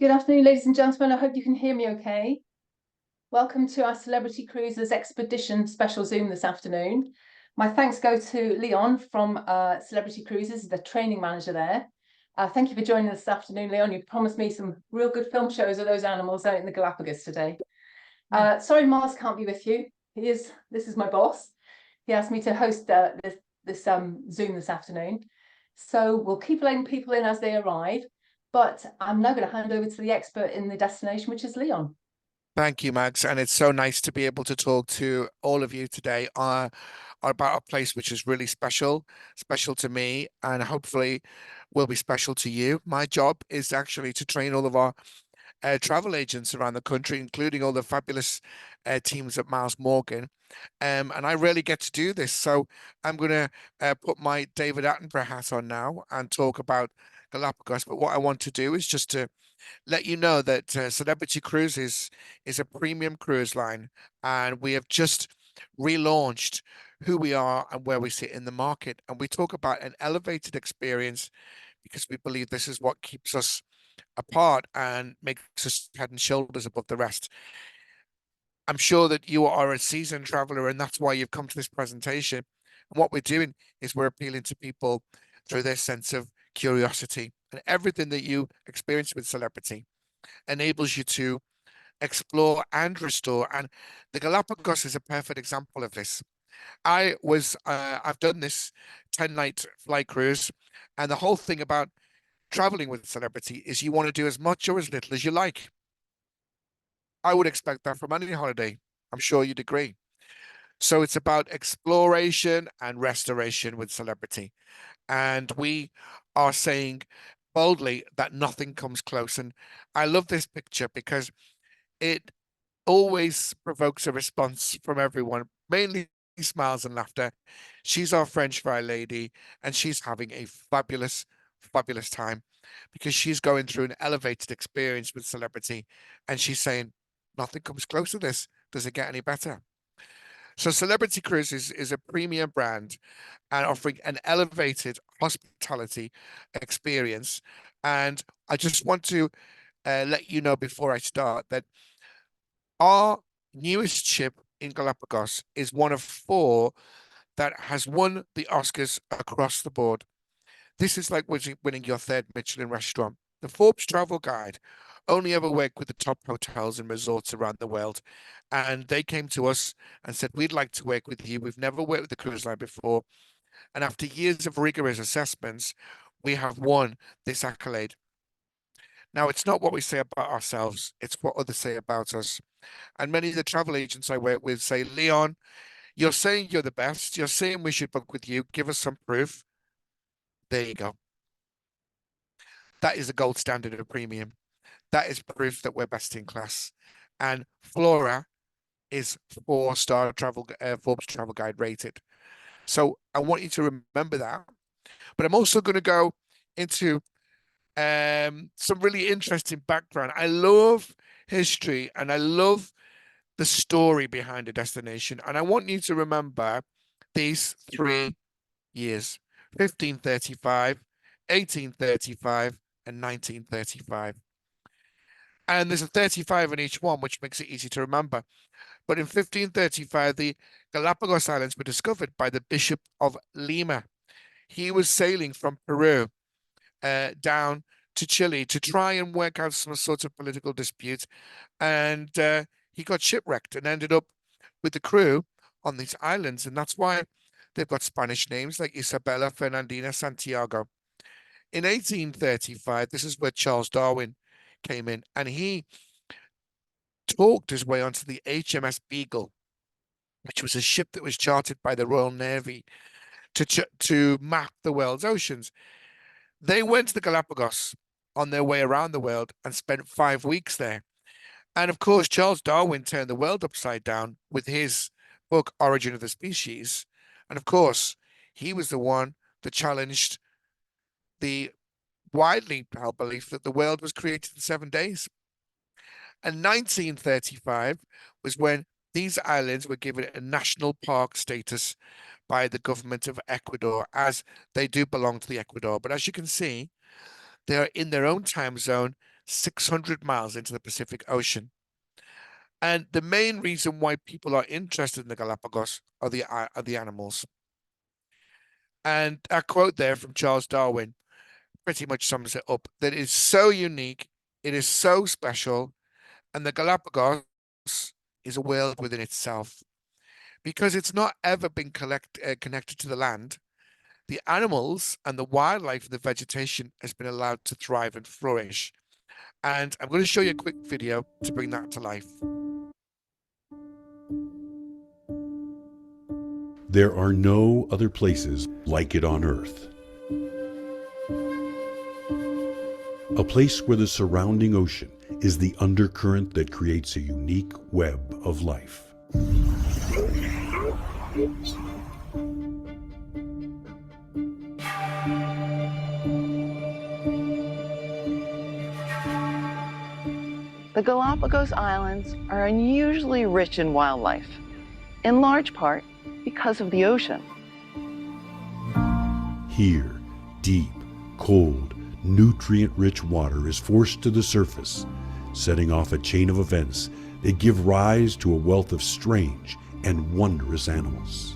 Good afternoon, ladies and gentlemen. I hope you can hear me okay. Welcome to our Celebrity Cruises Expedition special Zoom this afternoon. My thanks go to Leon from Celebrity Cruises, the training manager there. Thank you for joining us this afternoon, Leon. You promised me some real good film shows of those animals out in the Galapagos today. Sorry, Mars can't be with you. This is my boss. He asked me to host this Zoom this afternoon. So we'll keep letting people in as they arrive. But I'm now going to hand over to the expert in the destination, which is Leon. Thank you, Max. And it's so nice to be able to talk to all of you today about a place which is really special to me, and hopefully will be special to you. My job is actually to train all of our travel agents around the country, including all the fabulous teams at Miles Morgan. And I rarely get to do this. So I'm going to put my David Attenborough hat on now and talk about Galapagos. But what I want to do is just to let you know that Celebrity Cruises is a premium cruise line, and we have just relaunched who we are and where we sit in the market. And we talk about an elevated experience because we believe this is what keeps us apart and makes us head and shoulders above the rest. I'm sure that you are a seasoned traveler, and that's why you've come to this presentation. And what we're doing is we're appealing to people through their sense of curiosity, and everything that you experience with Celebrity enables you to explore and restore. And the Galapagos is a perfect example of this. I've done this 10-night flight cruise, and the whole thing about traveling with Celebrity is you want to do as much or as little as you like. I would expect that from any holiday. I'm sure you'd agree. So it's about exploration and restoration with Celebrity. And we are saying boldly that nothing comes close. And I love this picture because it always provokes a response from everyone, mainly smiles and laughter. She's our French fry lady, and she's having a fabulous time because she's going through an elevated experience with Celebrity, and she's saying, nothing comes close to this. Does it get any better? So Celebrity Cruises is a premium brand and offering an elevated hospitality experience. And I just want to let you know before I start that our newest ship in Galapagos is one of 4 that has won the Oscars across the board. This is like winning your 3rd Michelin restaurant. The Forbes Travel Guide only ever work with the top hotels and resorts around the world. And they came to us and said, we'd like to work with you. We've never worked with the cruise line before. And after years of rigorous assessments, we have won this accolade. Now, it's not what we say about ourselves, it's what others say about us. And many of the travel agents I work with say, Leon, you're saying you're the best. You're saying we should book with you. Give us some proof. There you go. That is the gold standard of premium. That is proof that we're best in class. And Flora is 4-star Forbes Travel Guide rated. So I want you to remember that. But I'm also going to go into some really interesting background. I love history and I love the story behind a destination. And I want you to remember these 3 years: 1535, 1835, and 1935. And there's a 35 in each one, which makes it easy to remember. But in 1535, the Galapagos Islands were discovered by the Bishop of Lima. He was sailing from Peru down to Chile to try and work out some sort of political dispute. And he got shipwrecked and ended up with the crew on these islands. And that's why they've got Spanish names like Isabella, Fernandina, Santiago. In 1835, this is where Charles Darwin came in, and he talked his way onto the HMS Beagle, which was a ship that was chartered by the Royal Navy to map the world's oceans. They went to the Galapagos on their way around the world and spent 5 weeks there. And of course, Charles Darwin turned the world upside down with his book, Origin of the Species. And of course, he was the one that challenged the widely held belief that the world was created in 7 days. And 1935 was when these islands were given a national park status by the government of Ecuador, as they do belong to the Ecuador. But as you can see, they are in their own time zone. 600 miles into the Pacific Ocean. And the main reason why people are interested in the Galapagos are the animals. And a quote there from Charles Darwin pretty much sums it up, that it's so unique, it is so special, and the Galapagos is a world within itself. Because it's not ever been connected to the land, the animals and the wildlife and the vegetation has been allowed to thrive and flourish. And I'm going to show you a quick video to bring that to life. There are no other places like it on Earth. A place where the surrounding ocean is the undercurrent that creates a unique web of life. The Galapagos Islands are unusually rich in wildlife, in large part because of the ocean. Here, deep, cold, nutrient-rich water is forced to the surface, setting off a chain of events that give rise to a wealth of strange and wondrous animals.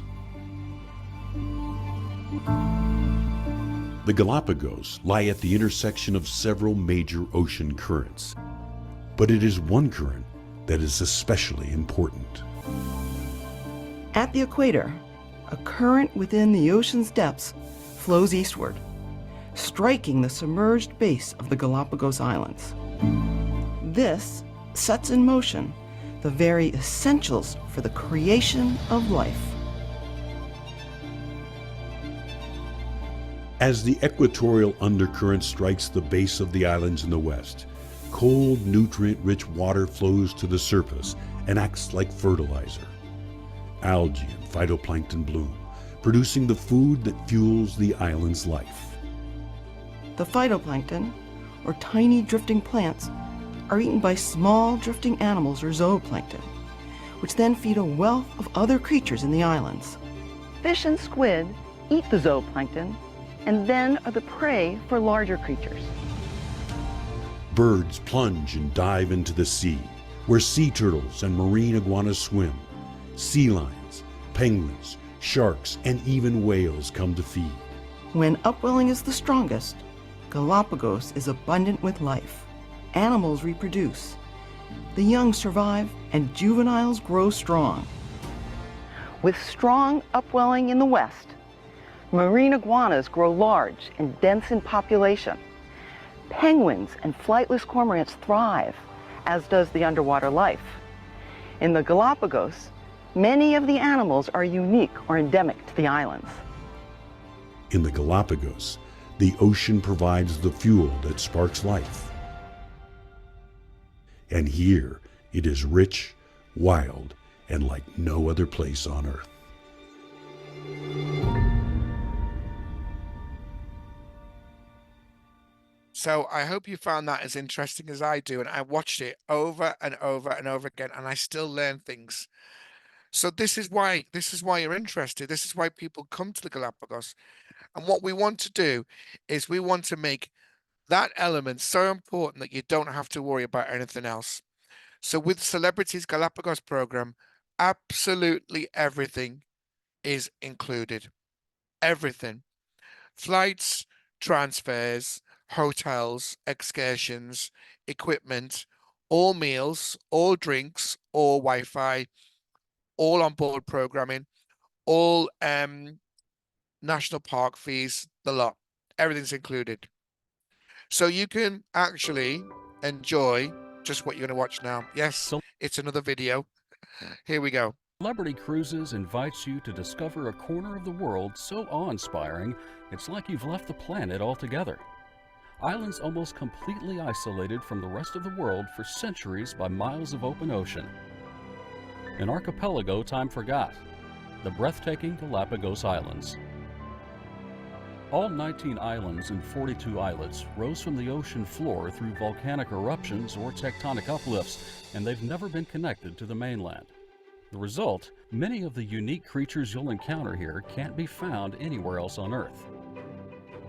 The Galapagos lie at the intersection of several major ocean currents, but it is one current that is especially important. At the equator, a current within the ocean's depths flows eastward, striking the submerged base of the Galapagos Islands. This sets in motion the very essentials for the creation of life. As the equatorial undercurrent strikes the base of the islands in the west, cold, nutrient-rich water flows to the surface and acts like fertilizer. Algae and phytoplankton bloom, producing the food that fuels the island's life. The phytoplankton, or tiny drifting plants, are eaten by small drifting animals or zooplankton, which then feed a wealth of other creatures in the islands. Fish and squid eat the zooplankton and then are the prey for larger creatures. Birds plunge and dive into the sea, where sea turtles and marine iguanas swim. Sea lions, penguins, sharks, and even whales come to feed. When upwelling is the strongest, Galapagos is abundant with life. Animals reproduce. The young survive and juveniles grow strong. With strong upwelling in the west, marine iguanas grow large and dense in population. Penguins and flightless cormorants thrive, as does the underwater life. In the Galapagos, many of the animals are unique or endemic to the islands. In the Galapagos, the ocean provides the fuel that sparks life. And here, it is rich, wild, and like no other place on Earth. So I hope you found that as interesting as I do, and I watched it over and over and over again, and I still learn things. So this is why you're interested. This is why people come to the Galapagos. And what we want to do is we want to make that element so important that you don't have to worry about anything else. So with Celebrities Galapagos program, absolutely everything is included. Everything. Flights, transfers, hotels, excursions, equipment, all meals, all drinks, all Wi-Fi, all on-board programming, all national park fees, the lot. Everything's included. So you can actually enjoy just what you're going to watch now. Yes, it's another video. Here we go. Celebrity Cruises invites you to discover a corner of the world so awe-inspiring, it's like you've left the planet altogether. Islands almost completely isolated from the rest of the world for centuries by miles of open ocean. An archipelago time forgot, the breathtaking Galapagos Islands. All 19 islands and 42 islets rose from the ocean floor through volcanic eruptions or tectonic uplifts, and they've never been connected to the mainland. The result, many of the unique creatures you'll encounter here can't be found anywhere else on Earth.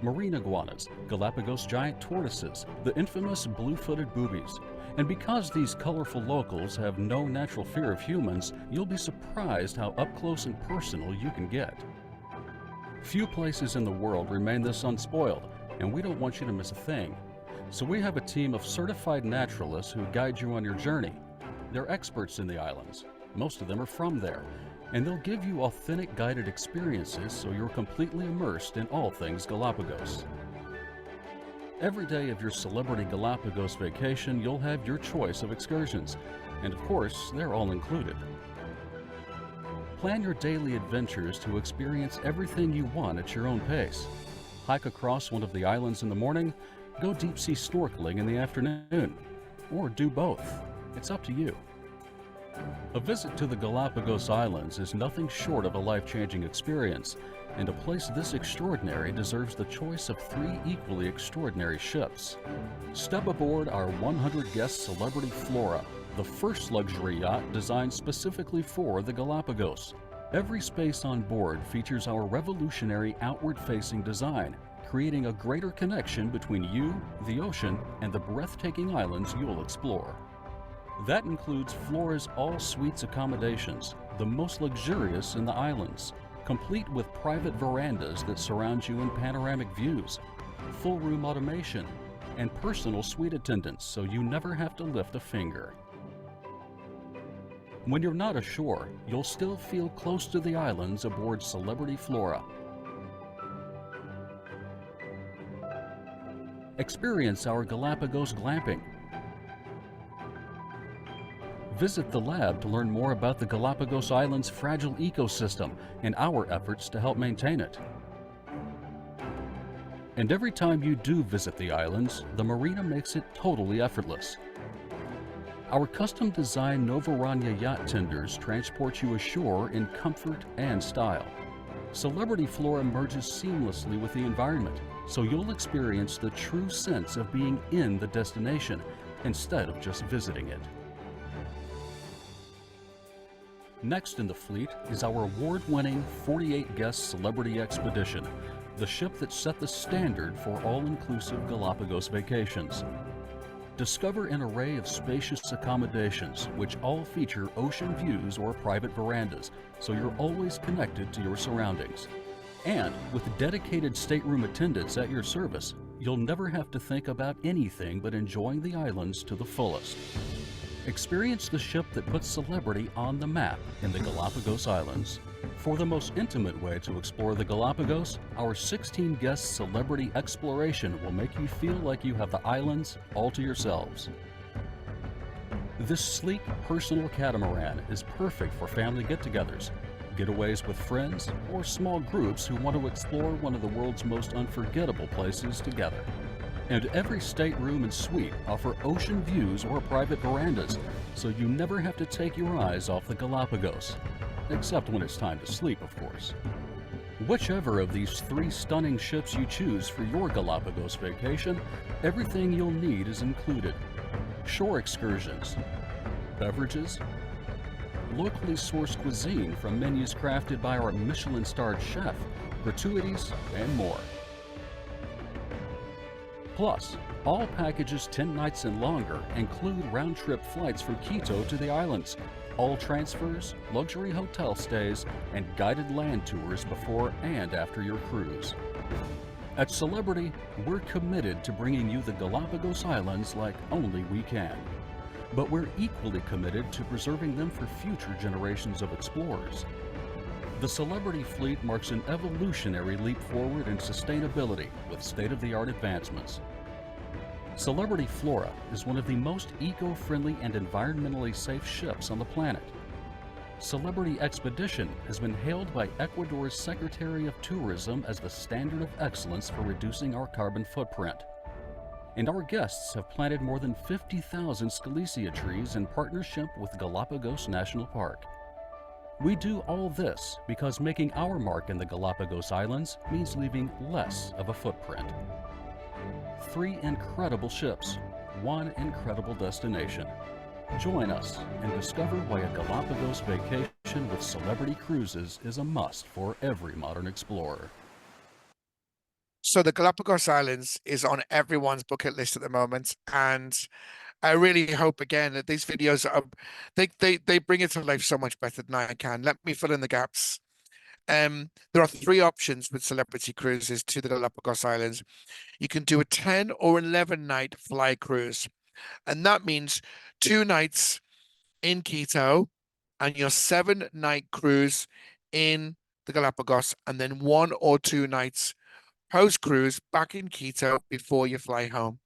marine iguanas, Galapagos giant tortoises, the infamous blue-footed boobies. And because these colorful locals have no natural fear of humans, you'll be surprised how up close and personal you can get. Few places in the world remain this unspoiled, and we don't want you to miss a thing. So we have a team of certified naturalists who guide you on your journey. They're experts in the islands. Most of them are from there, and they'll give you authentic guided experiences so you're completely immersed in all things Galapagos. Every day of your Celebrity Galapagos vacation, you'll have your choice of excursions, and of course, they're all included. Plan your daily adventures to experience everything you want at your own pace. Hike across one of the islands in the morning, go deep-sea snorkeling in the afternoon, or do both. It's up to you. A visit to the Galapagos Islands is nothing short of a life-changing experience, and a place this extraordinary deserves the choice of 3 equally extraordinary ships. Step aboard our 100-guest Celebrity Flora, the first luxury yacht designed specifically for the Galapagos. Every space on board features our revolutionary outward-facing design, creating a greater connection between you, the ocean, and the breathtaking islands you'll explore. That includes Flora's all-suites accommodations, the most luxurious in the islands, complete with private verandas that surround you in panoramic views, full room automation, and personal suite attendants so you never have to lift a finger. When you're not ashore, you'll still feel close to the islands aboard Celebrity Flora. Experience our Galapagos glamping. Visit the lab to learn more about the Galapagos Islands' fragile ecosystem and our efforts to help maintain it. And every time you do visit the islands, the marina makes it totally effortless. Our custom-designed Novaranya yacht tenders transport you ashore in comfort and style. Celebrity Flora merges seamlessly with the environment, so you'll experience the true sense of being in the destination instead of just visiting it. Next in the fleet is our award-winning 48-guest Celebrity Expedition, the ship that set the standard for all-inclusive Galapagos vacations. Discover an array of spacious accommodations, which all feature ocean views or private verandas, so you're always connected to your surroundings. And with dedicated stateroom attendants at your service, you'll never have to think about anything but enjoying the islands to the fullest. Experience the ship that puts Celebrity on the map in the Galapagos Islands. For the most intimate way to explore the Galapagos, our 16-guest Celebrity Exploration will make you feel like you have the islands all to yourselves. This sleek, personal catamaran is perfect for family get-togethers, getaways with friends, or small groups who want to explore one of the world's most unforgettable places together. And every stateroom and suite offer ocean views or private verandas, so you never have to take your eyes off the Galapagos. Except when it's time to sleep, of course. Whichever of these 3 stunning ships you choose for your Galapagos vacation, everything you'll need is included. Shore excursions, beverages, locally sourced cuisine from menus crafted by our Michelin-starred chef, gratuities, and more. Plus, all packages 10 nights and longer include round-trip flights from Quito to the islands, all transfers, luxury hotel stays, and guided land tours before and after your cruise. At Celebrity, we're committed to bringing you the Galapagos Islands like only we can. But we're equally committed to preserving them for future generations of explorers. The Celebrity fleet marks an evolutionary leap forward in sustainability with state-of-the-art advancements. Celebrity Flora is one of the most eco-friendly and environmentally safe ships on the planet. Celebrity Expedition has been hailed by Ecuador's Secretary of Tourism as the standard of excellence for reducing our carbon footprint. And our guests have planted more than 50,000 Scalesia trees in partnership with Galapagos National Park. We do all this because making our mark in the Galapagos Islands means leaving less of a footprint. 3 incredible ships, 1 incredible destination. Join us and discover why a Galapagos vacation with Celebrity Cruises is a must for every modern explorer. So the Galapagos Islands is on everyone's bucket list at the moment, and I really hope again that these videos are they bring it to life so much better than I can. Let me fill in the gaps. There are three options with celebrity cruises to the Galapagos Islands. You can do a 10 or 11 night fly cruise, and that means 2 nights in Quito and your 7 night cruise in the Galapagos, and then 1 or 2 nights post cruise back in Quito before you fly home.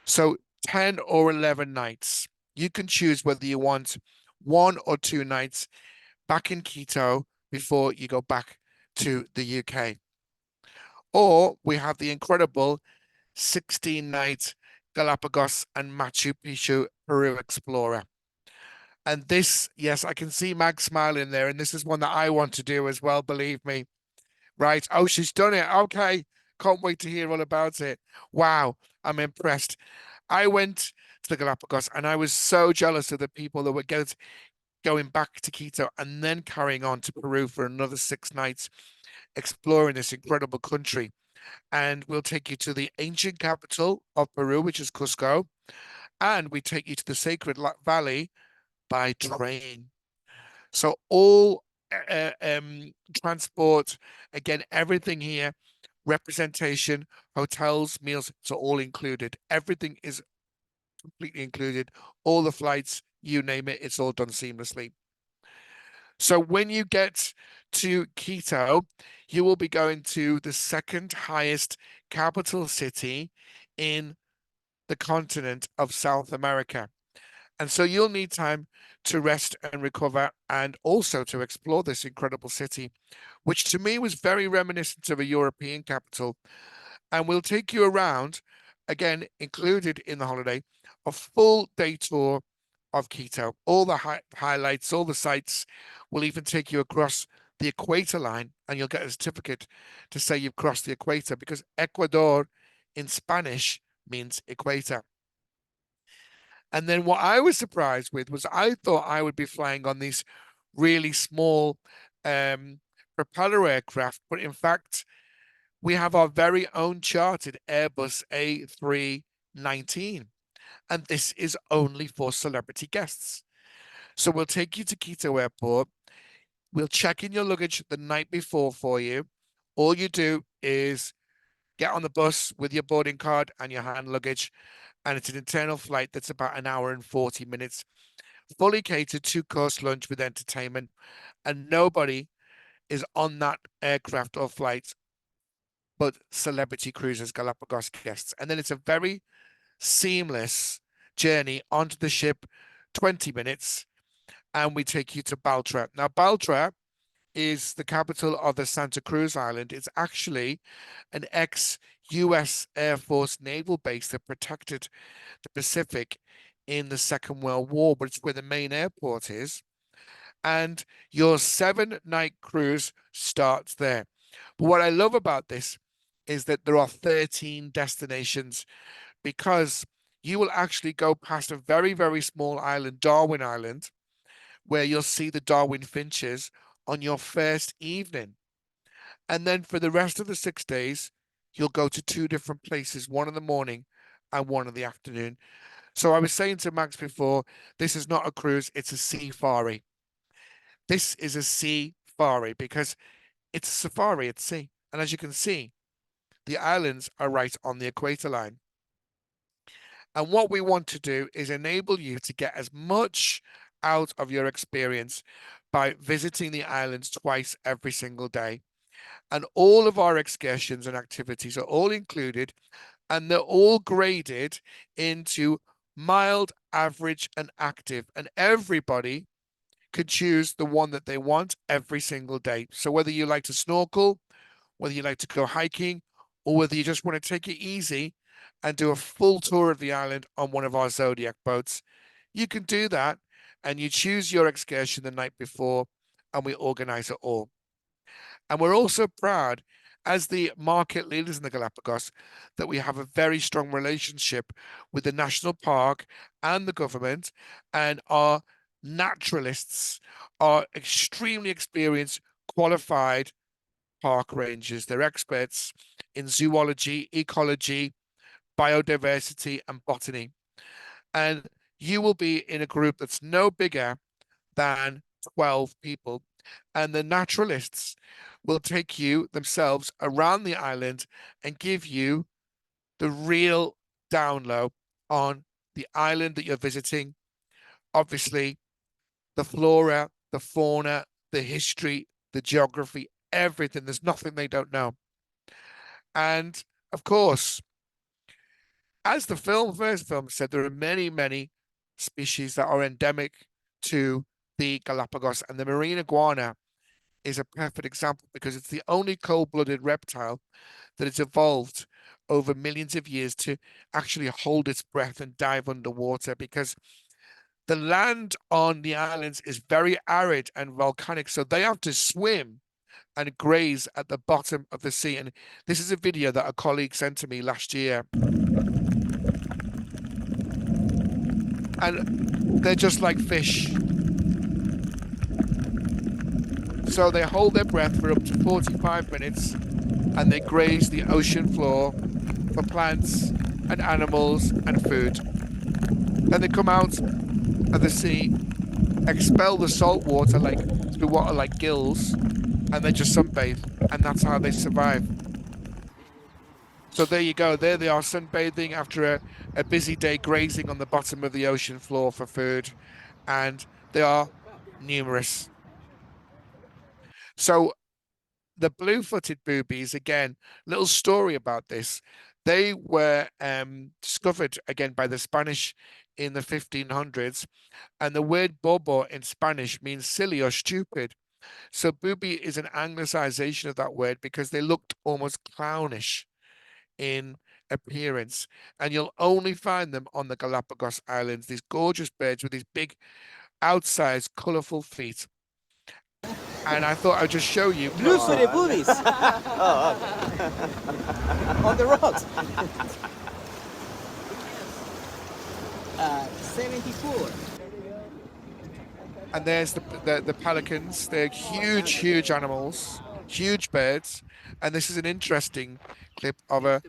So 10 or 11 nights. You can choose whether you want 1 or 2 nights back in Quito before you go back to the UK. Or we have the incredible 16-night Galapagos and Machu Picchu Peru Explorer. And this, yes, I can see Mag smiling there, and this is one that I want to do as well, believe me. Right. Oh, she's done it. Okay. Can't wait to hear all about it. Wow. I'm impressed. I went to the Galapagos and I was so jealous of the people that were going back to Quito and then carrying on to Peru for another 6 nights, exploring this incredible country. And we'll take you to the ancient capital of Peru, which is Cusco. And we take you to the Sacred Valley by train. So all transport, again, everything here, representation, hotels, meals, it's all included. Everything is completely included. All the flights, you name it, it's all done seamlessly. So when you get to Quito, you will be going to the second highest capital city in the continent of South America. And so you'll need time to rest and recover and also to explore this incredible city, which to me was very reminiscent of a European capital. And we'll take you around, again, included in the holiday, a full day tour of Quito, all the highlights, all the sights. We'll even take you across the equator line, and you'll get a certificate to say you've crossed the equator, because Ecuador in Spanish means equator. And then what I was surprised with was I thought I would be flying on these really small propeller aircraft, but in fact, we have our very own chartered Airbus A319, and this is only for celebrity guests. So we'll take you to Quito Airport. We'll check in your luggage the night before for you. All you do is get on the bus with your boarding card and your hand luggage, and it's an internal flight that's about 1 hour and 40 minutes, fully catered, 2-course lunch with entertainment, and nobody is on that aircraft or flight but Celebrity Cruises Galapagos guests. And then it's a very seamless journey onto the ship, 20 minutes, and we take you to Baltra. Now, Baltra is the capital of the Santa Cruz Island. It's actually an ex-US Air Force naval base that protected the Pacific in the Second World War, but it's where the main airport is. And your 7-night cruise starts there. But what I love about this is that there are 13 destinations, because you will actually go past a very, very small island, Darwin Island, where you'll see the Darwin finches on your first evening. And then for the rest of the 6 days, you'll go to 2 different places, one in the morning and one in the afternoon. So I was saying to Max before, this is not a cruise, it's a safari. This is a safari because it's a safari at sea. And as you can see, the islands are right on the equator line. And what we want to do is enable you to get as much out of your experience by visiting the islands twice every single day. And all of our excursions and activities are all included, and they're all graded into mild, average, and active. And everybody could choose the one that they want every single day. So whether you like to snorkel, whether you like to go hiking, or whether you just want to take it easy and do a full tour of the island on one of our Zodiac boats, you can do that, and you choose your excursion the night before, and we organize it all. And we're also proud, as the market leaders in the Galapagos, that we have a very strong relationship with the national park and the government, and our naturalists are extremely experienced, qualified park rangers. They're experts in zoology, ecology, biodiversity, and botany. And you will be in a group that's no bigger than 12 people. And the naturalists will take you themselves around the island and give you the real down low on the island that you're visiting. Obviously, the flora, the fauna, the history, the geography, everything. There's nothing they don't know. And of course, as the first film said, there are many, many species that are endemic to the Galapagos, and the marine iguana is a perfect example because it's the only cold-blooded reptile that has evolved over millions of years to actually hold its breath and dive underwater, because the land on the islands is very arid and volcanic, so they have to swim and graze at the bottom of the sea. And this is a video that a colleague sent to me last year. And they're just like fish. So they hold their breath for up to 45 minutes and they graze the ocean floor for plants and animals and food. Then they come out of the sea, expel the salt water like through water like gills, and they just sunbathe, and that's how they survive. So there you go. There they are, sunbathing after a busy day grazing on the bottom of the ocean floor for food, and they are numerous. So the blue-footed boobies, again, little story about this. They were discovered again by the Spanish in the 1500s, and the word bobo in Spanish means silly or stupid. So booby is an anglicization of that word because they looked almost clownish in appearance, and you'll only find them on the Galapagos Islands, these gorgeous birds with these big outsized colorful feet. And I thought I'd just show you. Blue-footed boobies. Oh, okay. On the rocks. 74. And there's the pelicans. They're huge animals, huge birds. And this is an interesting clip of a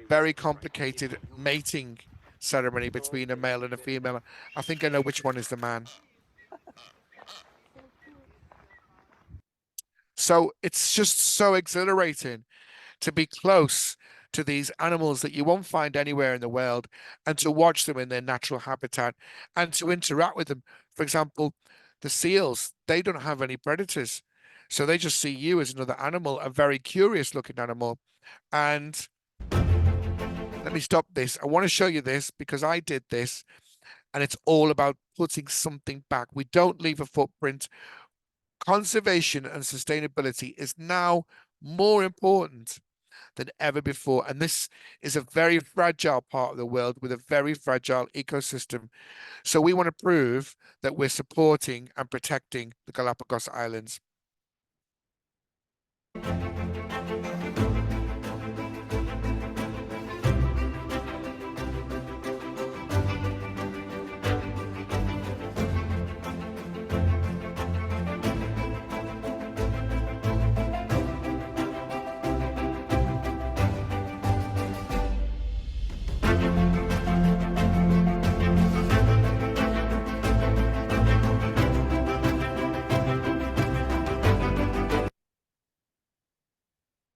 very complicated mating ceremony between a male and a female. I think I know which one is the man. So it's just so exhilarating to be close to these animals that you won't find anywhere in the world, and to watch them in their natural habitat and to interact with them. For example, the seals, they don't have any predators. So they just see you as another animal, a very curious looking animal. And let me stop this. I want to show you this because I did this, and it's all about putting something back. We don't leave a footprint. Conservation and sustainability is now more important than ever before. And this is a very fragile part of the world with a very fragile ecosystem. So we want to prove that we're supporting and protecting the Galapagos Islands.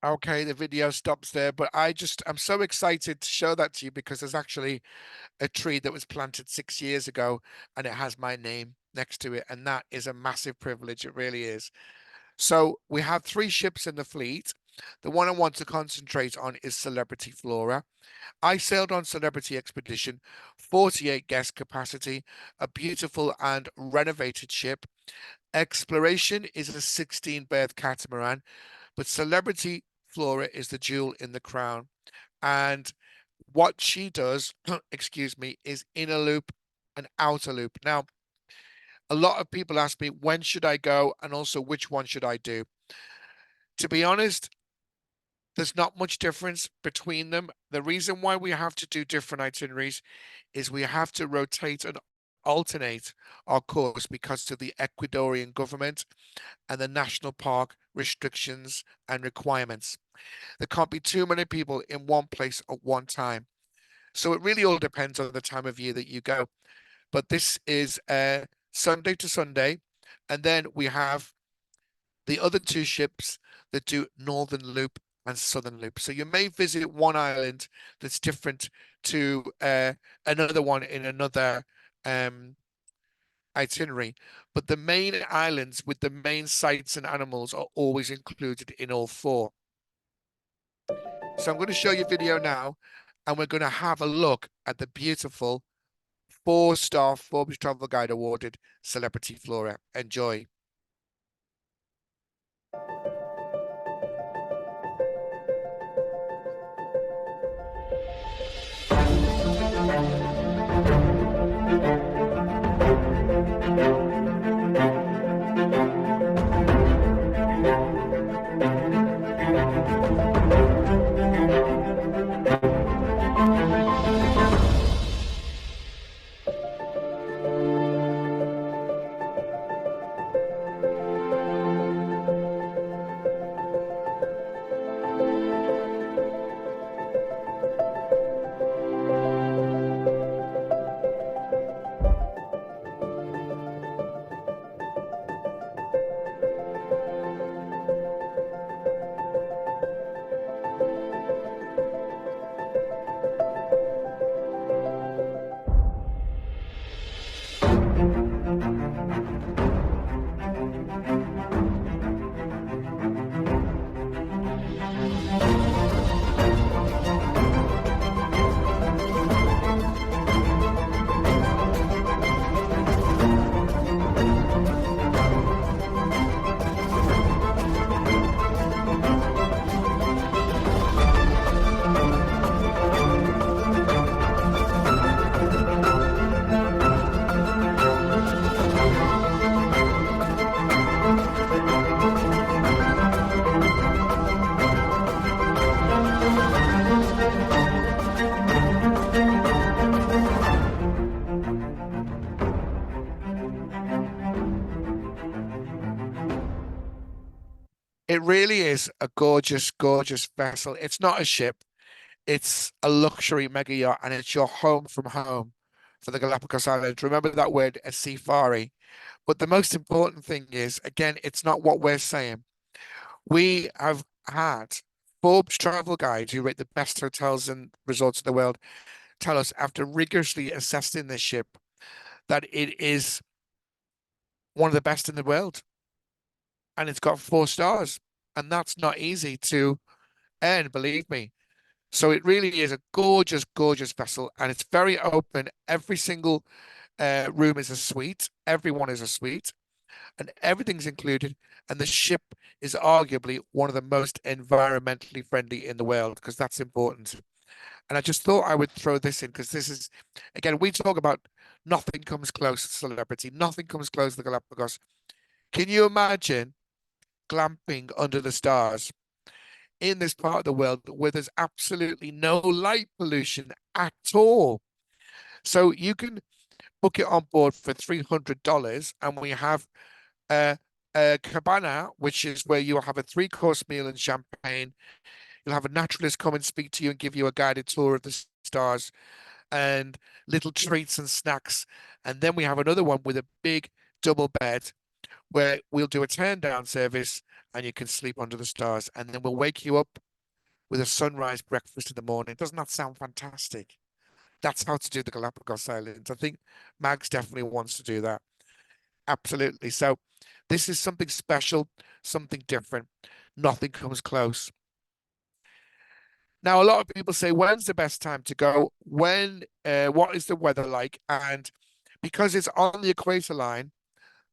Okay, the video stops there, but I'm so excited to show that to you because there's actually a tree that was planted 6 years ago and it has my name next to it. And that is a massive privilege. It really is. So we have 3 ships in the fleet. The one I want to concentrate on is Celebrity Flora. I sailed on Celebrity Expedition, 48 guest capacity, a beautiful and renovated ship. Exploration is a 16-berth catamaran, but Celebrity Flora is the jewel in the crown. And what she does, excuse me, is inner loop and outer loop. Now, a lot of people ask me, when should I go? And also, which one should I do? To be honest, there's not much difference between them. The reason why we have to do different itineraries is we have to rotate and alternate our course because of the Ecuadorian government and the national park restrictions, and requirements. There can't be too many people in one place at one time. So it really all depends on the time of year that you go. But this is Sunday to Sunday. And then we have the other two ships that do Northern Loop and Southern Loop. So you may visit one island that's different to another one in another itinerary, but the main islands with the main sites and animals are always included in all four. So I'm going to show you a video now, and we're going to have a look at the beautiful 4-star Forbes Travel Guide awarded Celebrity Flora. Enjoy. It really is a gorgeous, gorgeous vessel. It's not a ship. It's a luxury mega yacht, and it's your home from home for the Galapagos Islands. Remember that word, a safari. But the most important thing is, again, it's not what we're saying. We have had Forbes travel guides who rate the best hotels and resorts in the world tell us, after rigorously assessing this ship, that it is one of the best in the world. And it's got 4 stars. And that's not easy to earn, believe me. So it really is a gorgeous, gorgeous vessel, and it's very open. Every single room is a suite. Everyone is a suite, and everything's included. And the ship is arguably one of the most environmentally friendly in the world, because that's important. And I just thought I would throw this in because this is, again, we talk about nothing comes close to celebrity. Nothing comes close to the Galapagos. Can you imagine glamping under the stars in this part of the world where there's absolutely no light pollution at all? So you can book it on board for $300, and we have a cabana, which is where you'll have a 3-course meal and champagne. You'll have a naturalist come and speak to you and give you a guided tour of the stars and little treats and snacks. And then we have another one with a big double bed where we'll do a turn down service and you can sleep under the stars. And then we'll wake you up with a sunrise breakfast in the morning. Doesn't that sound fantastic? That's how to do the Galapagos Islands. I think Mags definitely wants to do that. Absolutely. So this is something special, something different. Nothing comes close. Now, a lot of people say, when's the best time to go? What is the weather like? And because it's on the equator line,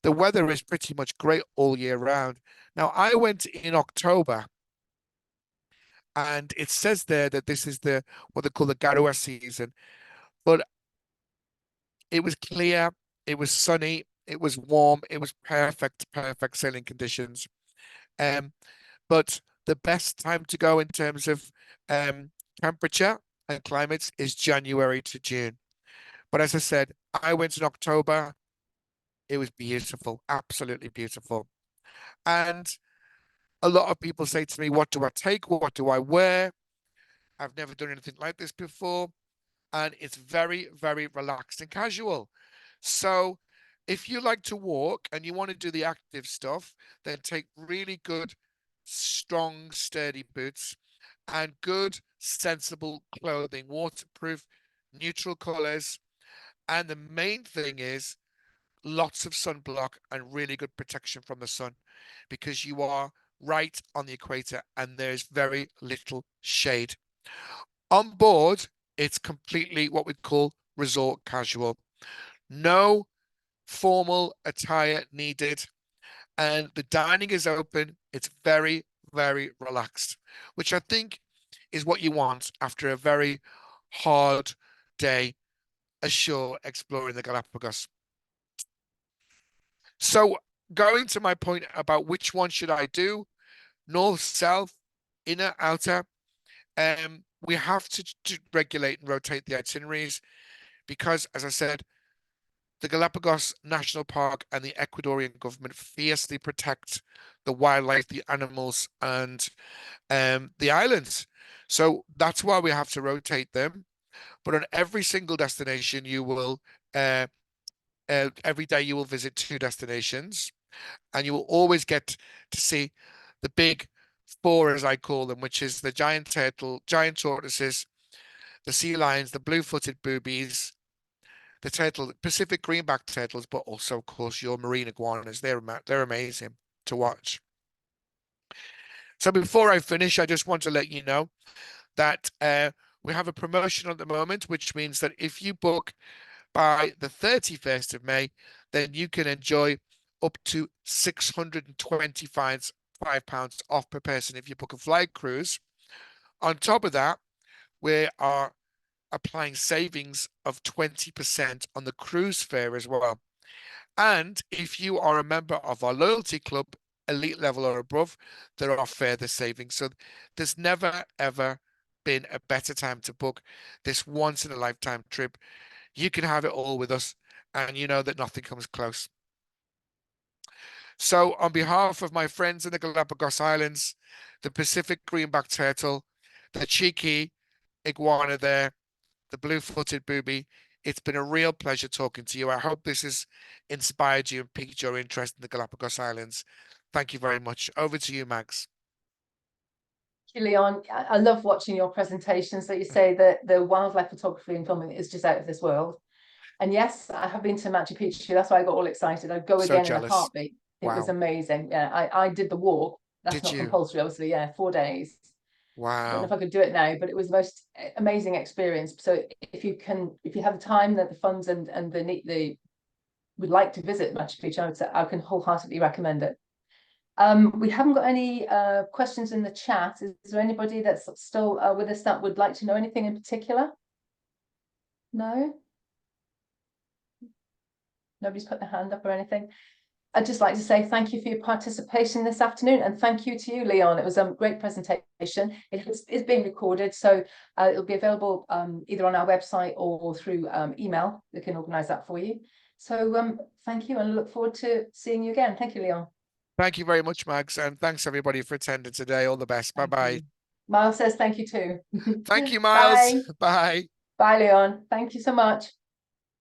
the weather is pretty much great all year round. Now, I went in October, and it says there that this is what they call the Garoa season, but it was clear, it was sunny, it was warm, it was perfect sailing conditions. But the best time to go in terms of temperature and climates is January to June. But as I said, I went in October. It was beautiful, absolutely beautiful. And A lot of people say to me, what do I take? What do I wear? I've never done anything like this before. And it's very, very relaxed and casual. So if you like to walk and you want to do the active stuff, then take really good, strong, sturdy boots and good, sensible clothing, waterproof, neutral colors. And the main thing is lots of sunblock and really good protection from the sun because you are right on the equator and there's very little shade. On board, it's completely what we call resort casual. No formal attire needed. And the dining is open. It's very, very relaxed, which I think is what you want after a very hard day ashore exploring the Galapagos. So going to my point about which one should I do, north, south, inner, outer, we have to regulate and rotate the itineraries because, as I said, the Galapagos National Park and the Ecuadorian government fiercely protect the wildlife, the animals, and the islands. So that's why we have to rotate them. But on every single destination, you will every day you will visit 2 destinations, and you will always get to see the big 4, as I call them, which is the giant turtle, giant tortoises, the sea lions, the blue-footed boobies, the turtle, Pacific greenback turtles, but also, of course, your marine iguanas. They're amazing to watch. So before I finish, I just want to let you know that we have a promotion at the moment, which means that if you book by the 31st of May, then you can enjoy up to £625 off per person if you book a flight cruise. On top of that, we are applying savings of 20% on the cruise fare as well. And if you are a member of our loyalty club, elite level or above, there are further savings. So there's never, ever been a better time to book this once in a lifetime trip. You can have it all with us, and you know that nothing comes close. So on behalf of my friends in the Galapagos Islands, the Pacific greenback turtle, the cheeky iguana there, the blue-footed booby, it's been a real pleasure talking to you. I hope this has inspired you and piqued your interest in the Galapagos Islands. Thank you very much. Over to you, Mags. Thank you, Leon. I love watching your presentations. That you say that the wildlife photography and filming is just out of this world. And yes, I have been to Machu Picchu. That's why I got all excited. I'd go So again in jealous. a heartbeat. It was Wow. amazing. Yeah, I did the walk. That's Did not you? compulsory, obviously. Yeah, 4 days. I don't know Wow. if I could do it now, but it was the most amazing experience. So if you have the time, the funds, and the would like to visit Machu Picchu, I would say I can wholeheartedly recommend it. We haven't got any questions in the chat. Is there anybody that's still with us that would like to know anything in particular? No? Nobody's put their hand up or anything. I'd just like to say thank you for your participation this afternoon, and thank you to you, Leon. It was a great presentation. It's being recorded, so it'll be available either on our website or through email. We can organise that for you. So thank you, and look forward to seeing you again. Thank you, Leon. Thank you very much, Mags, and thanks everybody for attending today. All the best. Bye-bye. Miles says thank you too. Thank you, Miles. Bye. Bye. Bye, Leon. Thank you so much.